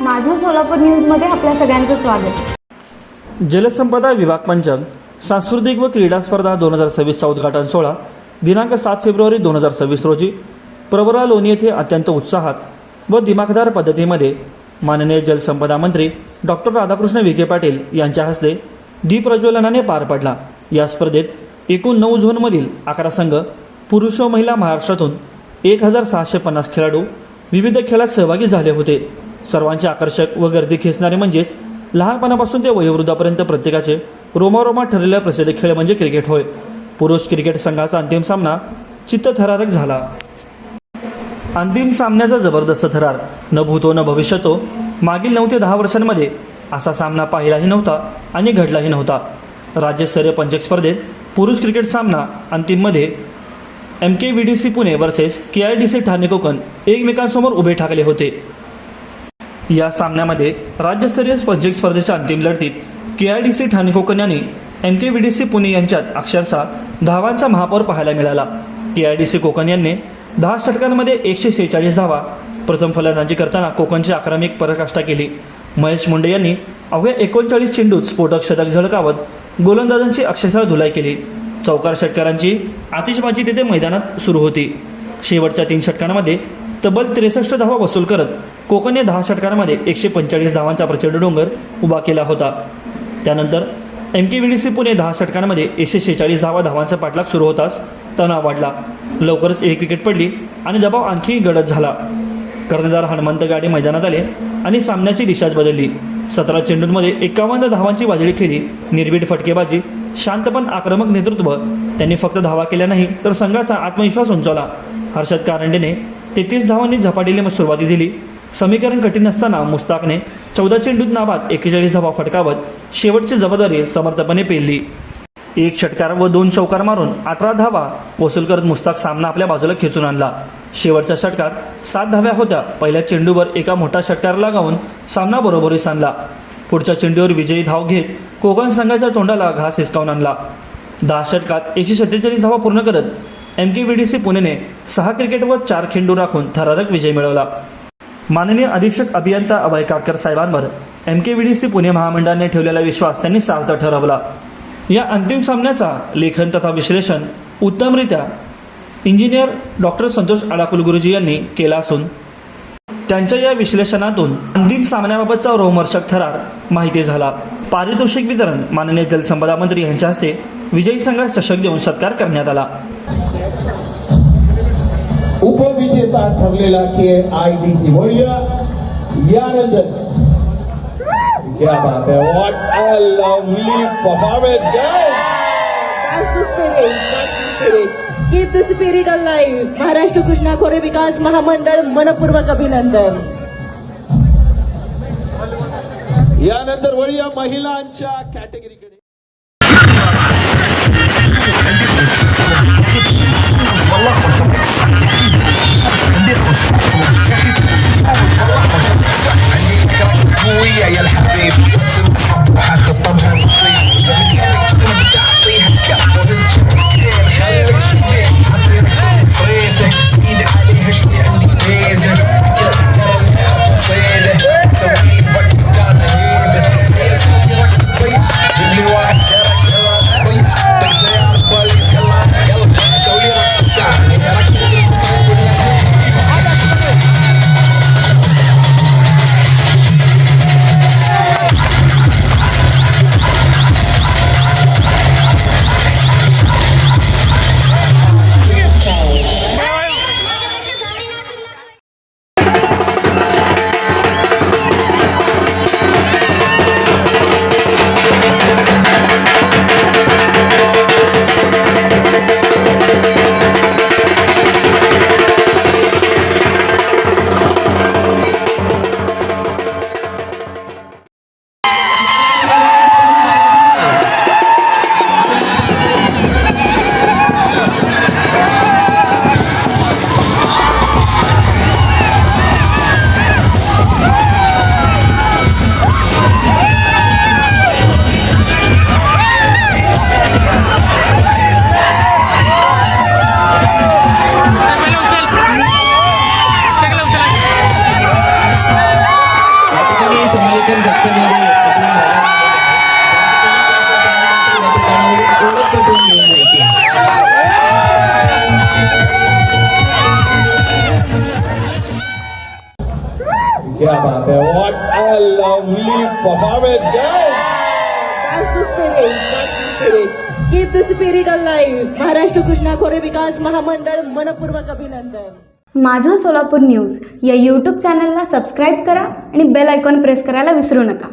माझं सोलापूर न्यूजमध्ये आपल्या सगळ्यांचं स्वागत. जलसंपदा विभाग पंचम सांस्कृतिक व क्रीडा स्पर्धा 2026चा उद्घाटन सोहळा दिनांक 7 फेब्रुवारी 2026 रोजी प्रवरा लोणी येथे अत्यंत उत्साहात व दिमाखदार पद्धतीमध्ये माननीय जलसंपदा मंत्री डॉक्टर राधाकृष्ण विखे पाटील यांच्या हस्ते दीपप्रज्वलनाने पार पडला. या स्पर्धेत एकूण 9 झोनमधील 11 संघ पुरुष व महिला महाराष्ट्रातून 1650 खेळाडू विविध खेळात सहभागी झाले होते. सर्वांचे आकर्षक व गर्दी खेचणारे म्हणजेच लहानपणापासून ते वयोवृद्धापर्यंत प्रत्येकाचे रोमारोमात ठरलेला प्रसिद्ध खेळ म्हणजे क्रिकेट होय. पुरुष क्रिकेट संघाचा अंतिम सामना चित्तथरारक झाला. अंतिम सामन्याचा जबरदस्त थरार न भूतो न भविष्यतो. मागील 9 ते 10 वर्षांमध्ये असा सामना पाहिलाही नव्हता आणि घडलाही नव्हता. राज्यस्तरीय पंचक स्पर्धेत पुरुष क्रिकेट सामना अंतिममध्ये MKVDC Pune versus KIDC Thane Konkan एकमेकांसमोर उभे ठाकले होते. या सामन्यामध्ये राज्यस्तरीय पंचक स्पर्धेच्या अंतिम लढतीत KIDC ठाणे कोकण यांनी MKVDC पुणे यांच्यात अक्षरशः धावांचा महापौर पाहायला मिळाला. KIDC कोकण यांनी 10 षटकांमध्ये 146 धावा. प्रथम फलंदाजी करताना कोकणची आक्रमक पराकाष्ठा केली. महेश मुंडे यांनी अवघ्या 39 चेंडूत स्फोटक शतक झळकावत गोलंदाजांची अक्षरशः धुलाई केली. चौकार षटकारांची आतिषबाजी तिथे मैदानात सुरू होती. शेवटच्या 3 षटकांमध्ये तब्बल 63 धावा वसूल करत कोकणने 10 षटकांमध्ये 145 धावांचा प्रचंड डोंगर उभा केला होता. त्यानंतर MKVDC पुणे 10 षटकांमध्ये 146 धावांचा पाठलाग सुरू होताच तणाव वाढला. लवकरच एक विकेट पडली आणि दबाव आणखी गडद झाला. कर्णधार हनुमंत गाडे मैदानात आले आणि सामन्याची दिशाच बदलली. 17 चेंडूंमध्ये 51 धावांची वाजळी केली. निर्भीड फटकेबाजी, शांतपण आक्रमक नेतृत्व. त्यांनी फक्त धावा केल्या नाही तर संघाचा आत्मविश्वास उंचावला. हर्षद कारंडेने 33 धावांनी झपाटीने सुरुवाती दिली. समीकरण कठीण असताना मुस्ताकने 14 चेंडूत नाबाद 41 धावा फटकावत शेवटची जबाबदारी समर्थपणे पेलली. 1 षटकार व 2 चौकार मारून 18 धावा वसूल करत मुस्ताक सामना आपल्या बाजूला खेचून आणला. शेवटच्या षटकात 7 धाव्या होत्या. पहिल्या चेंडूवर एका मोठा षटकार लगावून सामना बरोबरीस आणला. पुढच्या चेंडूवर विजयी धाव घेत कोकण संघाच्या तोंडाला घास हिसकावून आणला. 10 षटकात 147 धावा पूर्ण करत MKVDC पुणेने 6 क्रिकेट व 4 खेळाडू राखून थरारक विजय मिळवला. माननीय अधीक्षक अभियंता अभय काटकर साहेबांवर MKVDC पुणे महामंडळाने ठेवलेला विश्वास त्यांनी सार्थ ठरवला. या अंतिम सामन्याचा लेखन तथा विश्लेषण उत्तमरित्या इंजिनियर डॉक्टर संतोष आडाकुल गुरुजी यांनी केला असून त्यांच्या या विश्लेषणातून अंतिम सामन्याबाबतचा रोमहर्षक थरार माहिती झाला. पारितोषिक वितरण माननीय जलसंपदा मंत्री यांच्या हस्ते विजयी संघास चषक देऊन सत्कार करण्यात आला. उपविजेता ठरलेला KIDC वडिया यानंतर क्या बात है, what a lovely performance guys. That's the spirit, that's the spirit. Keep the spirit alive. Maharashtra Krishna खोरे विकास महामंडळ मनपूर्वक अभिनंदन. यानंतर वडिया महिलांच्या कॅटेगरीकडे يا الحبيب حخطبها نصيب تعطيها كف وتسجل خليك شبيه حبيبك فريسه زيد عليها شوي عندي ميزه فصيله سوي لي وقت قاعده هيبه هي فوق رقص طيب جيب لي प्रदर्शन कक्षेमध्ये आपल्या ओळख पटवून घेऊन जायची. क्या बात है, what a lovely performance, guys. That's the spirit. That's the spirit. Keep the spirit alive. Maharashtra Krishna खोरे विकास महामंडळ मनपूर्वक अभिनंदन. माझं सोलापूर न्यूज या यूट्यूब चॅनलला सबस्क्राईब करा आणि बेल आयकॉन प्रेस करायला विसरू नका.